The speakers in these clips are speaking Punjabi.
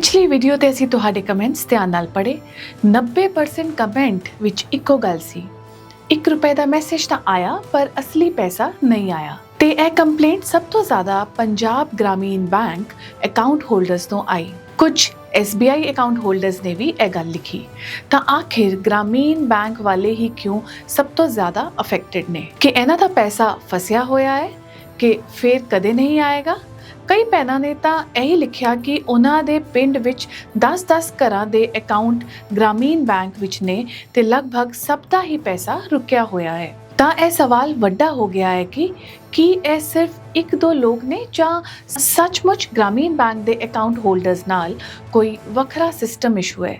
ਪਿਛਲੀ ਵੀਡੀਓ ਤੇ ਅਸੀਂ ਤੁਹਾਡੇ ਕਮੈਂਟਸ ਧਿਆਨ ਨਾਲ ਪੜ੍ਹੇ। 90% ਕਮੈਂਟ ਵਿੱਚ ਇੱਕੋ ਗੱਲ ਸੀ, 1 ਰੁਪਏ ਦਾ ਮੈਸੇਜ ਤਾਂ ਆਇਆ ਪਰ ਅਸਲੀ ਪੈਸਾ ਨਹੀਂ ਆਇਆ। ਤੇ ਇਹ ਕੰਪਲੇਂਟ ਸਭ ਤੋਂ ਜ਼ਿਆਦਾ ਪੰਜਾਬ ਗ੍ਰਾਮੀਣ ਬੈਂਕ ਅਕਾਊਂਟ ਹੋਲਡਰਸ ਤੋਂ ਆਈ। ਕੁਝ SBI ਅਕਾਊਂਟ ਹੋਲਡਰਸ ਨੇ ਵੀ ਇਹ ਗੱਲ ਲਿਖੀ। ਤਾਂ ਆਖਿਰ ਗ੍ਰਾਮੀਣ ਬੈਂਕ ਵਾਲੇ ਹੀ ਕਿਉਂ ਸਭ ਤੋਂ ਜ਼ਿਆਦਾ ਅਫੈਕਟਡ ਨੇ? ਕਿ ਇਹਨਾਂ ਦਾ ਪੈਸਾ ਫਸਿਆ ਹੋਇਆ ਹੈ ਕਿ ਫਿਰ ਕਦੇ ਨਹੀਂ ਆਏਗਾ? ਕਈ ਭੈਣਾਂ ਨੇ ਤਾਂ ਇਹੀ ਲਿਖਿਆ ਕਿ ਉਹਨਾਂ ਦੇ ਪਿੰਡ ਵਿੱਚ 10-10 ਘਰਾਂ ਦੇ ਅਕਾਊਂਟ ਗ੍ਰਾਮੀਣ ਬੈਂਕ ਵਿੱਚ ਨੇ ਤੇ ਲਗਭਗ ਸਭ ਦਾ ਹੀ ਪੈਸਾ ਰੁਕਿਆ ਹੋਇਆ ਹੈ। ਤਾਂ ਇਹ ਸਵਾਲ ਵੱਡਾ ਹੋ ਗਿਆ ਹੈ ਕਿ ਕੀ ਇਹ ਸਿਰਫ 1-2 ਲੋਕ ਨੇ ਜਾਂ ਸੱਚਮੁੱਚ ਗ੍ਰਾਮੀਣ ਬੈਂਕ ਦੇ ਅਕਾਊਂਟ ਹੋਲਡਰਸ ਨਾਲ ਕੋਈ ਵੱਖਰਾ ਸਿਸਟਮ ਇਸ਼ੂ ਹੈ?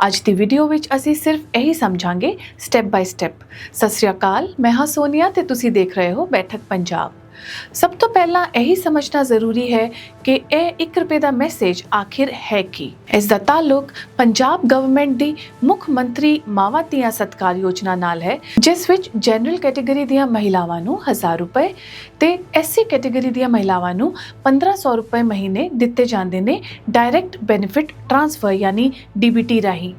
ਅੱਜ ਦੀ ਵੀਡੀਓ ਵਿੱਚ ਅਸੀਂ ਸਿਰਫ ਇਹੀ ਸਮਝਾਂਗੇ ਸਟੈਪ ਬਾਈ ਸਟੈਪ। ਸਤਿ ਸ਼੍ਰੀ ਅਕਾਲ, ਮੈਂ ਹਾਂ ਸੋਨੀਆ ਤੇ ਤੁਸੀਂ ਦੇਖ ਰਹੇ ਹੋ ਬੈਠਕ ਪੰਜਾਬ। ਸਭ ਤੋਂ ਪਹਿਲਾਂ ਇਹੀ ਸਮਝਣਾ ਜ਼ਰੂਰੀ ਹੈ ਕਿ ਇਹ 1 ਰੁਪਏ ਦਾ ਮੈਸੇਜ ਆਖਿਰ ਹੈ ਕੀ। ਇਸ ਦਾ ਤਾਲੁਕ ਪੰਜਾਬ ਗਵਰਨਮੈਂਟ ਦੀ ਮੁੱਖ ਮੰਤਰੀ ਮਾਵਾਂ ਧੀਆਂ ਸਤਕਾਰ ਯੋਜਨਾ ਨਾਲ ਹੈ, ਜਿਸ ਵਿੱਚ ਜਨਰਲ ਕੈਟੇਗਰੀ ਦੀਆਂ ਮਹਿਲਾਵਾਂ ਨੂੰ 1000 ਰੁਪਏ ਤੇ SC ਕੈਟੇਗਰੀ ਦੀਆਂ ਮਹਿਲਾਵਾਂ ਨੂੰ 1500 ਰੁਪਏ ਮਹੀਨੇ ਦਿੱਤੇ ਜਾਂਦੇ ਨੇ ਡਾਇਰੈਕਟ ਬੈਨੀਫਿਟ ਟ੍ਰਾਂਸਫਰ ਯਾਨੀ DBT ਰਾਹੀਂ।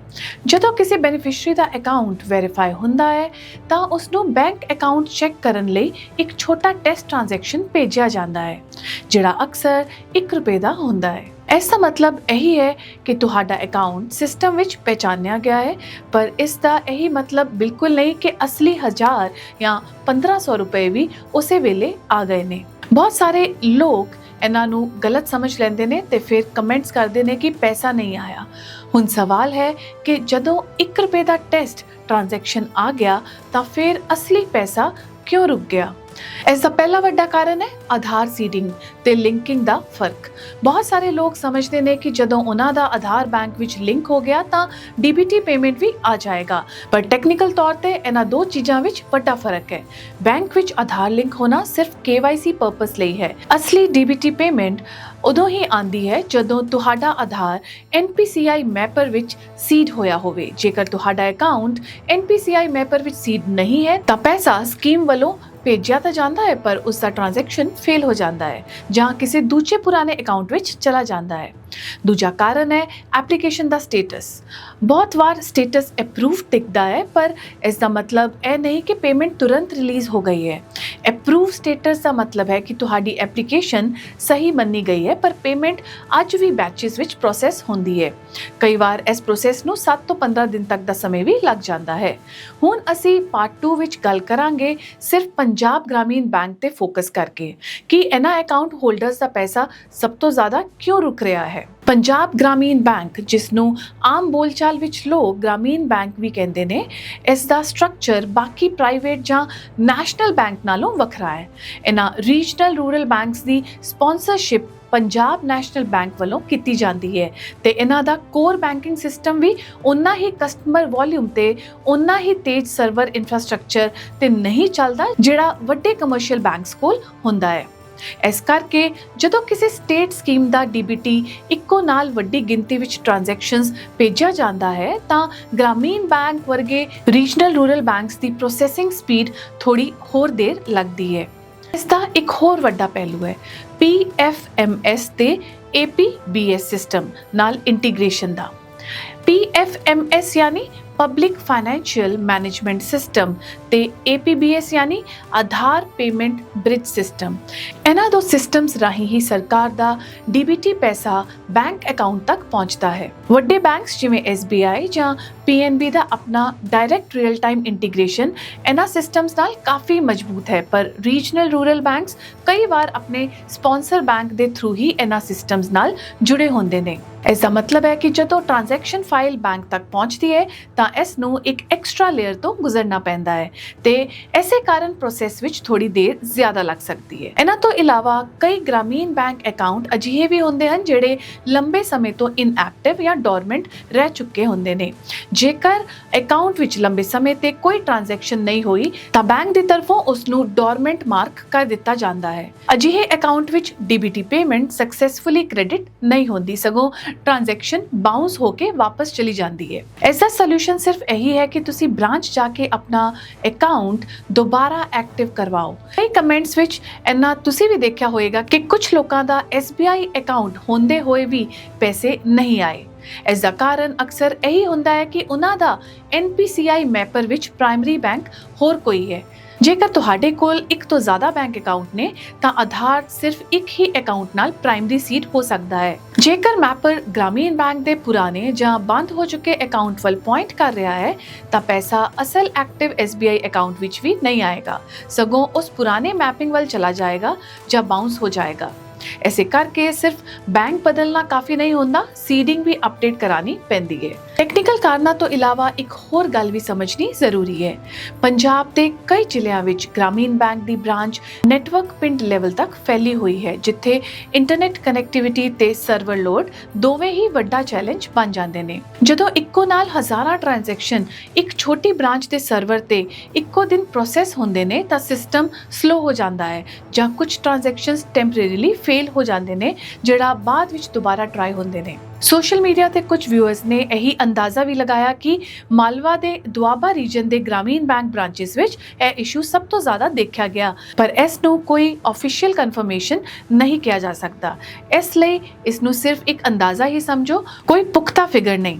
ਜਦੋਂ ਕਿਸੇ ਬੈਨੀਫਿਸ਼ਰੀ ਦਾ ਅਕਾਊਂਟ ਵੈਰੀਫਾਈ ਹੁੰਦਾ ਹੈ ਤਾਂ ਉਸ ਨੂੰ ਬੈਂਕ ਅਕਾਊਂਟ ਚੈੱਕ ਕਰਨ ਲਈ ਇੱਕ ਛੋਟਾ ਟੈਸਟ ਟ੍ਰਾਂਜੈਕਸ਼ਨ ਭੇਜਿਆ ਜਾਂਦਾ ਹੈ, ਜਿਹੜਾ ਅਕਸਰ 1 ਰੁਪਏ ਦਾ ਹੁੰਦਾ ਹੈ। ਇਸ ਦਾ ਮਤਲਬ ਇਹੀ ਹੈ ਕਿ ਤੁਹਾਡਾ ਅਕਾਊਂਟ ਸਿਸਟਮ ਵਿੱਚ ਪਹਿਚਾਨਿਆ ਗਿਆ ਹੈ, ਪਰ ਇਸ ਦਾ ਇਹੀ ਮਤਲਬ ਬਿਲਕੁਲ ਨਹੀਂ ਕਿ ਅਸਲੀ 1000 ਜਾਂ 1500 ਰੁਪਏ ਵੀ ਉਸੇ ਵੇਲੇ ਆ ਗਏ ਨੇ। ਬਹੁਤ ਸਾਰੇ ਲੋਕ ਇਹਨਾਂ ਨੂੰ ਗਲਤ ਸਮਝ ਲੈਂਦੇ ਨੇ ਤੇ ਫਿਰ ਕਮੈਂਟਸ ਕਰਦੇ ਨੇ ਕਿ ਪੈਸਾ ਨਹੀਂ ਆਇਆ। ਹੁਣ ਸਵਾਲ ਹੈ ਕਿ ਜਦੋਂ 1 ਰੁਪਏ ਦਾ ਟੈਸਟ ਟ੍ਰਾਂਜੈਕਸ਼ਨ ਆ ਗਿਆ ਤਾਂ ਫਿਰ ਅਸਲੀ ਪੈਸਾ ਕਿਉਂ ਰੁਕ ਗਿਆ? ਇਸ ਦਾ ਪਹਿਲਾ ਵੱਡਾ ਕਾਰਨ ਹੈ ਆਧਾਰ ਸੀਡਿੰਗ ਤੇ ਲਿੰਕਿੰਗ ਦਾ ਫਰਕ। ਬਹੁਤ ਸਾਰੇ ਲੋਕ ਸਮਝਦੇ ਨੇ ਕਿ ਜਦੋਂ ਉਹਨਾਂ ਦਾ ਆਧਾਰ ਬੈਂਕ ਵਿੱਚ ਲਿੰਕ ਹੋ ਗਿਆ ਤਾਂ DBT ਪੇਮੈਂਟ ਵੀ ਆ ਜਾਏਗਾ, ਪਰ ਟੈਕਨੀਕਲ ਤੌਰ ਤੇ ਇਹਨਾਂ ਦੋ ਚੀਜ਼ਾਂ ਵਿੱਚ ਵੱਡਾ ਫਰਕ ਹੈ। ਬੈਂਕ ਵਿੱਚ ਆਧਾਰ ਲਿੰਕ ਹੋਣਾ ਸਿਰਫ KYC ਪਰਪਸ ਲਈ ਹੈ। ਅਸਲੀ DBT ਪੇਮੈਂਟ ਉਦੋਂ ਹੀ ਆਂਦੀ ਹੈ ਜਦੋਂ ਤੁਹਾਡਾ ਆਧਾਰ NPCI ਮੈਪਰ ਵਿੱਚ ਸੀਡ ਹੋਇਆ ਹੋਵੇ। ਜੇਕਰ ਤੁਹਾਡਾ ਅਕਾਊਂਟ NPCI ਮੈਪਰ ਵਿੱਚ ਸੀਡ ਨਹੀਂ ਹੈ ਤਾਂ ਪੈਸਾ ਸਕੀਮ ਵੱਲੋਂ ਭੇਜਿਆ ਤਾਂ ਜਾਂਦਾ ਹੈ ਪਰ ਉਸ ਦਾ ਟ੍ਰਾਂਜੈਕਸ਼ਨ ਫੇਲ ਹੋ ਜਾਂਦਾ ਹੈ ਜਾਂ ਕਿਸੇ ਦੂਜੇ ਪੁਰਾਣੇ ਅਕਾਊਂਟ ਵਿੱਚ ਚਲਾ ਜਾਂਦਾ ਹੈ। ਦੂਜਾ ਕਾਰਨ ਹੈ ਐਪਲੀਕੇਸ਼ਨ ਦਾ ਸਟੇਟਸ। ਬਹੁਤ ਵਾਰ ਸਟੇਟਸ ਅਪਰੂਵਡ ਦਿਖਦਾ ਹੈ, ਪਰ ਇਸ ਦਾ ਮਤਲਬ ਇਹ ਨਹੀਂ ਕਿ ਪੇਮੈਂਟ ਤੁਰੰਤ ਰਿਲੀਜ਼ ਹੋ ਗਈ ਹੈ। ਅਪਰੂਵ ਸਟੇਟਸ ਦਾ ਮਤਲਬ ਹੈ ਕਿ ਤੁਹਾਡੀ ਐਪਲੀਕੇਸ਼ਨ ਸਹੀ ਮੰਨੀ ਗਈ ਹੈ, ਪਰ ਪੇਮੈਂਟ ਅੱਜ ਵੀ ਬੈਚਸ ਵਿੱਚ ਪ੍ਰੋਸੈਸ ਹੁੰਦੀ ਹੈ। ਕਈ ਵਾਰ ਇਸ ਪ੍ਰੋਸੈਸ ਨੂੰ 7 ਤੋਂ 15 ਦਿਨ ਤੱਕ ਦਾ ਸਮੇਂ ਵੀ ਲੱਗ ਜਾਂਦਾ ਹੈ। ਹੁਣ ਅਸੀਂ ਪਾਰਟ 2 ਵਿੱਚ ਗੱਲ ਕਰਾਂਗੇ ਸਿਰਫ ਪੰਜਾਬ ਗ੍ਰਾਮੀਣ ਬੈਂਕ ਤੇ ਫੋਕਸ ਕਰਕੇ ਕਿ ਇਹਨਾਂ ਅਕਾਊਂਟ ਹੋਲਡਰਸ ਦਾ ਪੈਸਾ ਸਭ ਤੋਂ ਜ਼ਿਆਦਾ ਕਿਉਂ ਰੁਕ ਰਿਹਾ ਹੈ। ਪੰਜਾਬ ਗ੍ਰਾਮੀਣ ਬੈਂਕ, ਜਿਸ ਨੂੰ ਆਮ ਬੋਲਚਾਲ ਵਿੱਚ ਲੋਕ ਗ੍ਰਾਮੀਣ ਬੈਂਕ ਵੀ ਕਹਿੰਦੇ ਨੇ, ਇਸ ਦਾ ਸਟਰਕਚਰ ਬਾਕੀ ਪ੍ਰਾਈਵੇਟ ਜਾਂ ਨੈਸ਼ਨਲ ਬੈਂਕ ਨਾਲੋਂ ਵੱਖਰਾ ਹੈ। ਇਹਨਾਂ ਰੀਜਨਲ ਰੂਰਲ ਬੈਂਕਸ ਦੀ ਸਪਾਂਸਰਸ਼ਿਪ ਪੰਜਾਬ ਨੈਸ਼ਨਲ ਬੈਂਕ ਵੱਲੋਂ ਕੀਤੀ ਜਾਂਦੀ ਹੈ ਤੇ ਇਹਨਾਂ ਦਾ ਕੋਰ ਬੈਂਕਿੰਗ ਸਿਸਟਮ ਵੀ ਉਨਾ ਹੀ ਕਸਟਮਰ ਵੋਲਿਊਮ ਤੇ ਉਨਾ ਹੀ ਤੇਜ਼ ਸਰਵਰ ਇਨਫਰਾਸਟ੍ਰਕਚਰ ਤੇ ਨਹੀਂ ਚੱਲਦਾ ਜਿਹੜਾ ਵੱਡੇ ਕਮਰਸ਼ੀਅਲ ਬੈਂਕਸ ਕੋਲ ਹੁੰਦਾ ਹੈ। ਇਸ ਕਰਕੇ ਜਦੋਂ ਕਿਸੇ ਸਟੇਟ ਸਕੀਮ ਦਾ DBT ਇੱਕੋ ਨਾਲ ਵੱਡੀ ਗਿਣਤੀ ਵਿੱਚ ਟ੍ਰਾਂਜੈਕਸ਼ਨਸ ਭੇਜਿਆ ਜਾਂਦਾ ਹੈ ਤਾਂ ਗ੍ਰਾਮੀਣ ਬੈਂਕ ਵਰਗੇ ਰੀਜਨਲ ਰੂਰਲ ਬੈਂਕਸ ਦੀ ਪ੍ਰੋਸੈਸਿੰਗ ਸਪੀਡ ਥੋੜੀ ਹੋਰ ਦੇਰ ਲੱਗਦੀ ਹੈ। ਇਸ ਦਾ ਇੱਕ ਹੋਰ ਵੱਡਾ ਪਹਿਲੂ ਹੈ PFMS ਤੇ APBS ਸਿਸਟਮ ਨਾਲ ਇੰਟੀਗ੍ਰੇਸ਼ਨ ਦਾ। PFMS ਯਾਨੀ ਪਬਲਿਕ ਫਾਈਨੈਂਸ਼ੀਅਲ ਮੈਨੇਜਮੈਂਟ ਸਿਸਟਮ ਤੇ APBS ਯਾਨੀ ਆਧਾਰ ਪੇਮੈਂਟ ਬ੍ਰਿਜ ਸਿਸਟਮ। ਇਹਨਾਂ ਦੋ ਸਿਸਟਮਸ ਰਾਹੀਂ ਹੀ ਸਰਕਾਰ ਦਾ DBT ਪੈਸਾ ਬੈਂਕ ਅਕਾਊਂਟ ਤੱਕ ਪਹੁੰਚਦਾ ਹੈ। ਵੱਡੇ ਬੈਂਕਸ ਜਿਵੇਂ SBI ਜਾਂ PNB ਦਾ ਆਪਣਾ ਡਾਇਰੈਕਟ ਰੀਅਲ ਟਾਈਮ ਇੰਟੀਗ੍ਰੇਸ਼ਨ ਇਹਨਾਂ ਸਿਸਟਮਸ ਨਾਲ ਕਾਫੀ ਮਜ਼ਬੂਤ ਹੈ, ਪਰ ਰੀਜਨਲ ਰੂਰਲ ਬੈਂਕਸ ਕਈ ਵਾਰ ਆਪਣੇ ਸਪਾਂਸਰ ਬੈਂਕ ਦੇ ਥਰੂ ਹੀ ਇਹਨਾਂ ਸਿਸਟਮਸ ਨਾਲ ਜੁੜੇ ਹੁੰਦੇ ਨੇ। ਇਸ ਦਾ ਮਤਲਬ ਹੈ ਕਿ ਜਦੋਂ ਟ੍ਰਾਂਜੈਕਸ਼ਨ ਫਾਈਲ ਬੈਂਕ ਤੱਕ ਪਹੁੰਚਦੀ ਹੈ ਤਾਂ ਇਸ ਨੂੰ ਇੱਕ ਐਕਸਟਰਾ ਲੇਅਰ ਤੋਂ ਗੁਜ਼ਰਨਾ ਪੈਂਦਾ ਹੈ ਤੇ ਇਸੇ ਕਾਰਨ ਪ੍ਰੋਸੈਸ ਵਿੱਚ ਥੋੜੀ ਦੇਰ ਜ਼ਿਆਦਾ ਲੱਗ ਸਕਦੀ ਹੈ। ਇਹਨਾਂ ਤੋਂ ਇਲਾਵਾ ਕਈ ਗ੍ਰਾਮੀਣ ਬੈਂਕ ਅਕਾਊਂਟ ਅਜਿਹੇ ਵੀ ਹੁੰਦੇ ਹਨ ਜਿਹੜੇ ਲੰਬੇ ਸਮੇਂ ਤੋਂ ਇਨਐਕਟਿਵ ਜਾਂ ਡੋਰਮੈਂਟ ਰਹਿ ਚੁੱਕੇ ਹੁੰਦੇ ਨੇ। ਜੇਕਰ ਅਕਾਊਂਟ ਵਿੱਚ ਲੰਬੇ ਸਮੇਂ ਤੇ ਕੋਈ ਟ੍ਰਾਂਜੈਕਸ਼ਨ ਨਹੀਂ ਹੋਈ ਤਾਂ ਬੈਂਕ ਦੀ ਤਰਫੋਂ ਉਸ ਨੂੰ ਡੋਰਮੈਂਟ ਮਾਰਕ ਕਰ ਦਿੱਤਾ ਜਾਂਦਾ ਹੈ। ਅਜਿਹੇ ਅਕਾਊਂਟ ਵਿੱਚ DBT ਪੇਮੈਂਟ ਸਕਸੈਸਫੁਲੀ ਕ੍ਰੈਡਿਟ ਨਹੀਂ ਹੁੰਦੀ, ਸਗੋਂ ਟ੍ਰਾਂਜੈਕਸ਼ਨ ਬਾਉਂਸ ਹੋ ਕੇ ਵਾਪਸ ਚਲੀ ਜਾਂਦੀ ਹੈ। ਇਸ ਦਾ ਸੋਲੂਸ਼ਨ ਸਿਰਫ ਇਹੀ ਹੈ ਕਿ ਤੁਸੀਂ ਬ੍ਰਾਂਚ ਜਾ ਕੇ ਆਪਣਾ ਅਕਾਊਂਟ ਦੁਬਾਰਾ ਐਕਟਿਵ ਕਰਵਾਓ। ਕਈ ਕਮੈਂਟਸ ਵਿੱਚ ਇੰਨਾ ਤੁਸੀਂ ਵੀ ਦੇਖਿਆ ਹੋਵੇਗਾ ਕਿ ਕੁਝ ਲੋਕਾਂ ਦਾ SBI ਅਕਾਊਂਟ ਹੁੰਦੇ ਹੋਏ ਵੀ ਪੈਸੇ ਨਹੀਂ ਆਏ। ਇਸ ਦਾ ਕਾਰਨ ਅਕਸਰ ਇਹੀ ਹੁੰਦਾ ਹੈ ਕਿ ਉਹਨਾਂ ਦਾ NPCI ਮੈਪਰ ਵਿੱਚ ਪ੍ਰਾਇਮਰੀ ਬੈਂਕ ਹੋਰ ਕੋਈ ਹੈ। ਜੇਕਰ ਤੁਹਾਡੇ ਕੋਲ ਇੱਕ ਤੋਂ ਜ਼ਿਆਦਾ ਬੈਂਕ ਅਕਾਊਂਟ ਨੇ ਤਾਂ ਆਧਾਰ ਸਿਰਫ ਇੱਕ ਹੀ ਅਕਾਊਂਟ ਨਾਲ ਪ੍ਰਾਇਮਰੀ ਸੀਡ ਹੋ ਸਕਦਾ ਹੈ। ਜੇਕਰ ਮੈਪਰ ਗ੍ਰਾਮੀਣ ਬੈਂਕ ਦੇ ਪੁਰਾਣੇ ਜਾਂ ਬੰਦ ਹੋ ਚੁੱਕੇ ਅਕਾਊਂਟ ਵੱਲ ਪੁਆਇੰਟ ਕਰ ਰਿਹਾ ਹੈ ਤਾਂ ਪੈਸਾ ਅਸਲ ਐਕਟਿਵ SBI ਅਕਾਊਂਟ ਵਿੱਚ ਵੀ ਨਹੀਂ ਆਏਗਾ, ਸਗੋਂ ਉਸ ਪੁਰਾਣੇ ਮੈਪਿੰਗ ਵੱਲ ਚਲਾ ਜਾਏਗਾ ਜਾਂ ਬਾਉਂਸ ਹੋ ਜਾਏਗਾ। ऐसे करके सिर्फ बैंक बदलना काफी नहीं होता, सीडिंग भी अपडेट करानी पैंदी है। टेक्निकल कारणों तो इलावा एक होर गल भी समझनी जरूरी है। पंजाब के कई जिलों में ग्रामीण बैंक की ब्रांच नेटवर्क पिंड लेवल तक फैली हुई है, जिथे इंटरनेट कनैक्टिविटी ते सर्वर लोड दोवें ही वड्डा चैलेंज बन जाते हैं। जदों इक्को नाल हज़ारां ट्रांजैक्शन एक छोटी ब्रांच के सर्वर ते इक्को दिन प्रोसैस होंदे ने तां सिस्टम स्लो हो जाता है जां कुछ ट्रांजैक्शनस टैंपरेरीली फेल हो जाते हैं, जिहड़ा बाद विच दोबारा ट्राई होंदे ने। सोशल मीडिया ते कुछ व्यूअर्स ने यही अंदाज़ा भी लगाया कि मालवा दे दुआबा रीजन दे ग्रामीण बैंक ब्रांचेस विच यह इशू सब तो ज़्यादा देखा गया, पर इस नूं कोई ऑफिशियल कन्फर्मेशन नहीं किया जा सकता, इसलिए इसनूं सिर्फ एक अंदाज़ा ही समझो, कोई पुख्ता फिगर नहीं।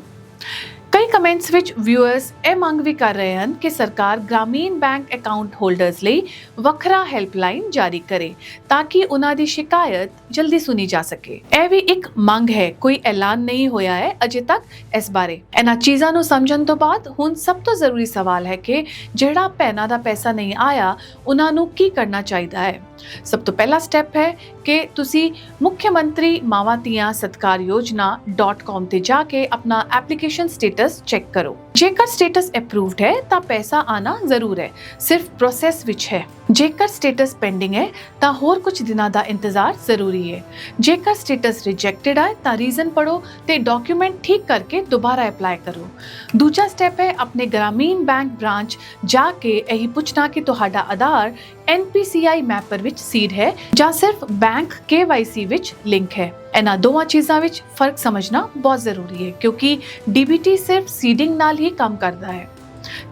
कई कमेंट्स विच व्यूअर्स ਇਹ ਮੰਗ ਵੀ ਕਰ ਰਹੇ ਹਨ ਕਿ ਸਰਕਾਰ ਗ੍ਰਾਮੀਣ ਬੈਂਕ ਅਕਾਊਂਟ ਹੋਲਡਰਸ ਲਈ ਵੱਖਰਾ ਹੈਲਪਲਾਈਨ ਜਾਰੀ ਕਰੇ ਤਾਂ ਕਿ ਉਹਨਾਂ ਦੀ ਸ਼ਿਕਾਇਤ ਜਲਦੀ ਸੁਣੀ ਜਾ ਸਕੇ। ਇਹ ਵੀ ਇੱਕ ਮੰਗ ਹੈ, ਕੋਈ ਐਲਾਨ ਨਹੀਂ ਹੋਇਆ ਹੈ ਅਜੇ ਤੱਕ ਇਸ ਬਾਰੇ। ਇਹਨਾਂ ਚੀਜ਼ਾਂ ਨੂੰ ਸਮਝਣ ਤੋਂ ਬਾਅਦ ਹੁਣ ਸਭ ਤੋਂ ਜ਼ਰੂਰੀ ਸਵਾਲ ਹੈ ਕਿ ਜਿਹੜਾ ਭੈਣਾਂ ਦਾ ਪੈਸਾ ਨਹੀਂ ਆਇਆ ਉਹਨਾਂ ਨੂੰ ਕੀ ਕਰਨਾ ਚਾਹੀਦਾ ਹੈ। ਸਭ ਤੋਂ ਪਹਿਲਾ ਸਟੈਪ ਹੈ ਕਿ ਤੁਸੀਂ ਮੁੱਖ ਮੰਤਰੀ ਮਾਵਾਂ ਧੀਆਂ ਸਤਕਾਰ ਯੋਜਨਾ.com ਤੇ ਜਾ ਕੇ ਆਪਣਾ ਐਪਲੀਕੇਸ਼ਨ ਸਟੇਟਸ ਚੈੱਕ ਕਰੋ। ਜੇਕਰ ਸਟੇਟਸ ਅਪਰੂਵਡ ਹੈ ਤਾਂ ਪੈਸਾ ਆਣਾ ਜ਼ਰੂਰ ਹੈ, ਸਿਰਫ ਪ੍ਰੋਸੈਸ ਵਿੱਚ ਹੈ। ਜੇਕਰ ਸਟੇਟਸ ਪੈਂਡਿੰਗ ਹੈ ਤਾਂ ਹੋਰ ਕੁਝ ਦਿਨਾਂ ਦਾ ਇੰਤਜ਼ਾਰ ਜ਼ਰੂਰੀ ਹੈ। ਜੇਕਰ ਸਟੇਟਸ ਰਿਜੈਕਟਡ ਹੈ ਤਾਂ ਰੀਜ਼ਨ ਪੜੋ ਤੇ ਡਾਕੂਮੈਂਟ ਠੀਕ ਕਰਕੇ ਦੁਬਾਰਾ ਅਪਲਾਈ ਕਰੋ। ਦੂਜਾ ਸਟੈਪ ਹੈ ਆਪਣੇ ਗ੍ਰਾਮੀਣ ਬੈਂਕ ਬ੍ਰਾਂਚ ਜਾ ਕੇ ਇਹੀ ਪੁੱਛਣਾ ਕਿ ਤੁਹਾਡਾ ਆਧਾਰ NPCI ਮੈਪਰ ਵਿੱਚ ਸੀਡ ਹੈ ਜਾਂ ਸਿਰਫ ਬੈਂਕ KYC ਵਿੱਚ ਲਿੰਕ ਹੈ। ਇਹਨਾਂ ਦੋਵਾਂ ਚੀਜ਼ਾਂ ਵਿੱਚ ਫਰਕ ਸਮਝਣਾ ਬਹੁਤ ਜ਼ਰੂਰੀ ਹੈ ਕਿਉਂਕਿ DBT ਸਿਰਫ ਸੀਡਿੰਗ ਨਾਲ ਹੀ ਕੰਮ ਕਰਦਾ ਹੈ।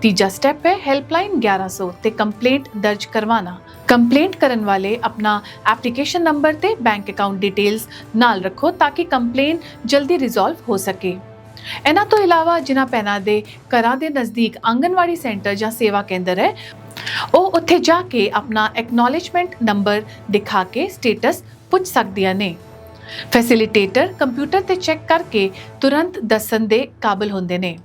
तीजा स्टेप है हेल्पलाइन 1100 ते कंप्लेंट दर्ज करवाना। कंप्लेंट करने वाले अपना एप्लीकेशन नंबर ते बैंक अकाउंट डिटेल्स नाल रखो ताकि कंप्लेन जल्दी रिजॉल्व हो सके। इन्हां तो इलावा जिन्हां भैणां दे घरां दे नज़दीक आंगनवाड़ी सेंटर जां सेवा केंद्र है ਉਹ ਉੱਥੇ ਜਾ ਕੇ ਆਪਣਾ ਐਕਨੋਲੇਜਮੈਂਟ ਨੰਬਰ ਦਿਖਾ ਕੇ ਸਟੇਟਸ ਪੁੱਛ ਸਕਦੀਆਂ ਨੇ। ਫੈਸਿਲਿਟੇਟਰ ਕੰਪਿਊਟਰ ਤੇ ਚੈੱਕ ਕਰਕੇ ਤੁਰੰਤ ਦੱਸਣ ਦੇ ਕਾਬਿਲ ਹੁੰਦੇ ਨੇ।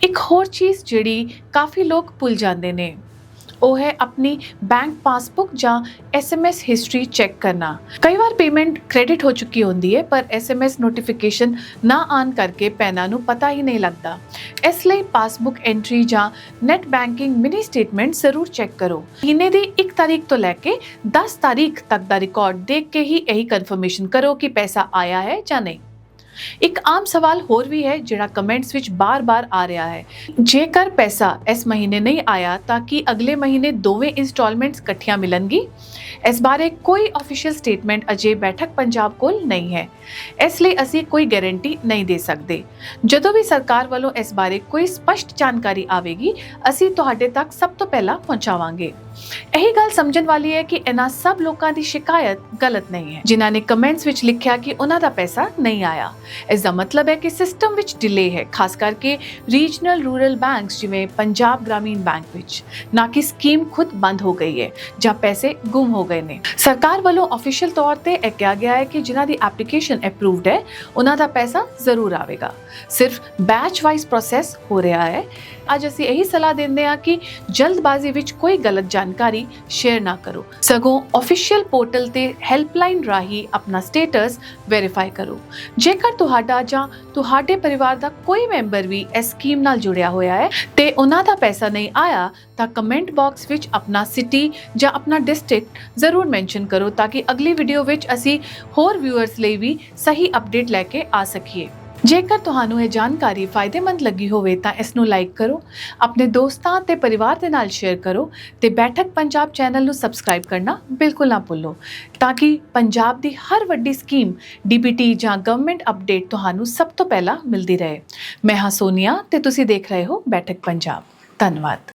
ਇੱਕ ਹੋਰ ਚੀਜ਼ ਜਿਹੜੀ ਕਾਫੀ ਲੋਕ ਭੁੱਲ ਜਾਂਦੇ ਨੇ ਉਹ ਹੈ ਆਪਣੀ ਬੈਂਕ ਪਾਸਬੁੱਕ ਜਾਂ SMS ਹਿਸਟਰੀ ਚੈੱਕ ਕਰਨਾ। ਕਈ ਵਾਰ ਪੇਮੈਂਟ ਕ੍ਰੈਡਿਟ ਹੋ ਚੁੱਕੀ ਹੁੰਦੀ ਹੈ ਪਰ SMS ਨੋਟੀਫਿਕੇਸ਼ਨ ਨਾ ਆਨ ਕਰਕੇ ਪੈਨਾ ਨੂੰ ਪਤਾ ਹੀ ਨਹੀਂ ਲੱਗਦਾ। ਇਸ ਲਈ ਪਾਸਬੁੱਕ ਐਂਟਰੀ ਜਾਂ ਨੈਟ ਬੈਂਕਿੰਗ ਮਿਨੀ ਸਟੇਟਮੈਂਟ ਜ਼ਰੂਰ ਚੈੱਕ ਕਰੋ। ਮਹੀਨੇ ਦੀ 1 ਤਾਰੀਖ ਤੋਂ ਲੈ ਕੇ 10 ਤਾਰੀਖ ਤੱਕ ਦਾ ਰਿਕਾਰਡ ਦੇਖ ਕੇ ਹੀ ਇਹੀ ਕਨਫਰਮੇਸ਼ਨ ਕਰੋ ਕਿ ਪੈਸਾ ਆਇਆ ਹੈ ਜਾਂ ਨਹੀਂ। ਇੱਕ ਆਮ ਸਵਾਲ ਹੋਰ ਵੀ ਹੈ ਜਿਹੜਾ ਕਮੈਂਟਸ ਵਿੱਚ ਬਾਰ-ਬਾਰ ਆ ਰਿਹਾ ਹੈ, ਜੇਕਰ ਪੈਸਾ ਇਸ ਮਹੀਨੇ ਨਹੀਂ ਆਇਆ ਤਾਂ ਕੀ ਅਗਲੇ ਮਹੀਨੇ ਦੋਵੇਂ ਇੰਸਟਾਲਮੈਂਟਸ ਇਕੱਠੀਆਂ ਮਿਲਣਗੀ? ਇਸ ਬਾਰੇ ਕੋਈ ਆਫੀਸ਼ੀਅਲ ਸਟੇਟਮੈਂਟ ਅਜੇ ਬੈਠਕ ਪੰਜਾਬ ਕੋਲ ਨਹੀਂ ਹੈ, ਇਸ ਲਈ ਅਸੀਂ ਕੋਈ ਗਾਰੰਟੀ ਨਹੀਂ ਦੇ ਸਕਦੇ। ਜਦੋਂ ਵੀ ਸਰਕਾਰ ਵੱਲੋਂ ਇਸ ਬਾਰੇ ਕੋਈ ਸਪਸ਼ਟ ਜਾਣਕਾਰੀ ਆਵੇਗੀ ਅਸੀਂ ਤੁਹਾਡੇ ਤੱਕ ਸਭ ਤੋਂ ਪਹਿਲਾਂ ਪਹੁੰਚਾਵਾਂਗੇ। ਇਹੀ ਗੱਲ ਸਮਝਣ ਵਾਲੀ ਹੈ ਕਿ ਇਹਨਾਂ ਸਭ ਲੋਕਾਂ ਦੀ ਸ਼ਿਕਾਇਤ ਗਲਤ ਨਹੀਂ ਹੈ ਜਿਨ੍ਹਾਂ ਨੇ ਕਮੈਂਟਸ ਵਿੱਚ ਲਿਖਿਆ ਕਿ ਉਹਨਾਂ ਦਾ ਪੈਸਾ ਨਹੀਂ ਆਇਆ। ਇਸ ਦਾ ਮਤਲਬ ਹੈ ਕਿ ਸਿਸਟਮ ਵਿੱਚ ਡਿਲੇ ਹੈ, ਖਾਸ ਕਰਕੇ ਰੀਜਨਲ ਰੂਰਲ ਬੈਂਕਸ ਜਿਵੇਂ ਪੰਜਾਬ ਗ੍ਰਾਮੀਣ ਬੈਂਕ ਵਿੱਚ, ਨਾ ਕਿ ਸਕੀਮ ਖੁਦ ਬੰਦ ਹੋ ਗਈ ਹੈ ਜਾਂ ਪੈਸੇ ਗੁੰਮ ਹੋ ਗਏ ਨੇ। ਸਰਕਾਰ ਵੱਲੋਂ ਆਫੀਸ਼ੀਅਲ ਤੌਰ ਤੇ ਇਹ ਕਿਹਾ ਗਿਆ ਹੈ ਕਿ ਜਿਨ੍ਹਾਂ ਦੀ ਐਪਲੀਕੇਸ਼ਨ ਅਪਰੂਵਡ ਹੈ ਉਹਨਾਂ ਦਾ ਪੈਸਾ ਜ਼ਰੂਰ ਆਵੇਗਾ, ਸਿਰਫ ਬੈਚ ਵਾਈਜ਼ ਪ੍ਰੋਸੈਸ ਹੋ ਰਿਹਾ ਹੈ। ਅੱਜ ਅਸੀਂ ਇਹੀ ਸਲਾਹ ਦਿੰਦੇ ਹਾਂ ਕਿ ਜਲਦਬਾਜ਼ੀ ਵਿੱਚ ਕੋਈ ਗਲਤ ਜਾਣਕਾਰੀ ਸ਼ੇਅਰ ਨਾ ਕਰੋ, ਸਗੋਂ ਆਫੀਸ਼ੀਅਲ ਪੋਰਟਲ ਤੇ ਹੈਲਪਲਾਈਨ ਰਾਹੀਂ ਆਪਣਾ ਸਟੇਟਸ ਵੈਰੀਫਾਈ ਕਰੋ। ਜੇਕਰ ਤੁਹਾਡਾ ਜਾਂ ਤੁਹਾਡੇ ਪਰਿਵਾਰ ਦਾ ਕੋਈ ਮੈਂਬਰ ਵੀ ਇਸ ਸਕੀਮ ਨਾਲ ਜੁੜਿਆ ਹੋਇਆ ਹੈ ਤੇ ਉਹਨਾਂ ਦਾ ਪੈਸਾ ਨਹੀਂ ਆਇਆ ਤਾਂ ਕਮੈਂਟ ਬਾਕਸ ਵਿੱਚ ਆਪਣਾ ਸਿਟੀ ਜਾਂ ਆਪਣਾ ਡਿਸਟ੍ਰਿਕਟ ਜ਼ਰੂਰ ਮੈਂਸ਼ਨ ਕਰੋ ਤਾਂ ਕਿ ਅਗਲੀ ਵੀਡੀਓ ਵਿੱਚ ਅਸੀਂ ਹੋਰ ਵਿਊਅਰਸ ਲਈ ਵੀ ਸਹੀ ਅਪਡੇਟ ਲੈ ਕੇ ਆ ਸਕੀਏ। ਜੇਕਰ ਤੁਹਾਨੂੰ ਇਹ ਜਾਣਕਾਰੀ ਫਾਇਦੇਮੰਦ ਲੱਗੀ ਹੋਵੇ ਤਾਂ ਇਸ ਨੂੰ ਲਾਈਕ ਕਰੋ, ਆਪਣੇ ਦੋਸਤਾਂ ਤੇ ਪਰਿਵਾਰ ਦੇ ਨਾਲ ਸ਼ੇਅਰ ਕਰੋ ਤੇ ਬੈਠਕ ਪੰਜਾਬ ਚੈਨਲ ਨੂੰ ਸਬਸਕ੍ਰਾਈਬ ਕਰਨਾ ਬਿਲਕੁਲ ਨਾ ਭੁੱਲੋ ਤਾਂ ਕਿ ਪੰਜਾਬ ਦੀ ਹਰ ਵੱਡੀ ਸਕੀਮ, ਡੀਬੀਟੀ ਜਾਂ ਗਵਰਨਮੈਂਟ ਅਪਡੇਟ ਤੁਹਾਨੂੰ ਸਭ ਤੋਂ ਪਹਿਲਾਂ ਮਿਲਦੀ ਰਹੇ। ਮੈਂ ਹਾਂ ਸੋਨੀਆ ਤੇ ਤੁਸੀਂ ਦੇਖ ਰਹੇ ਹੋ ਬੈਠਕ ਪੰਜਾਬ। ਧੰਨਵਾਦ।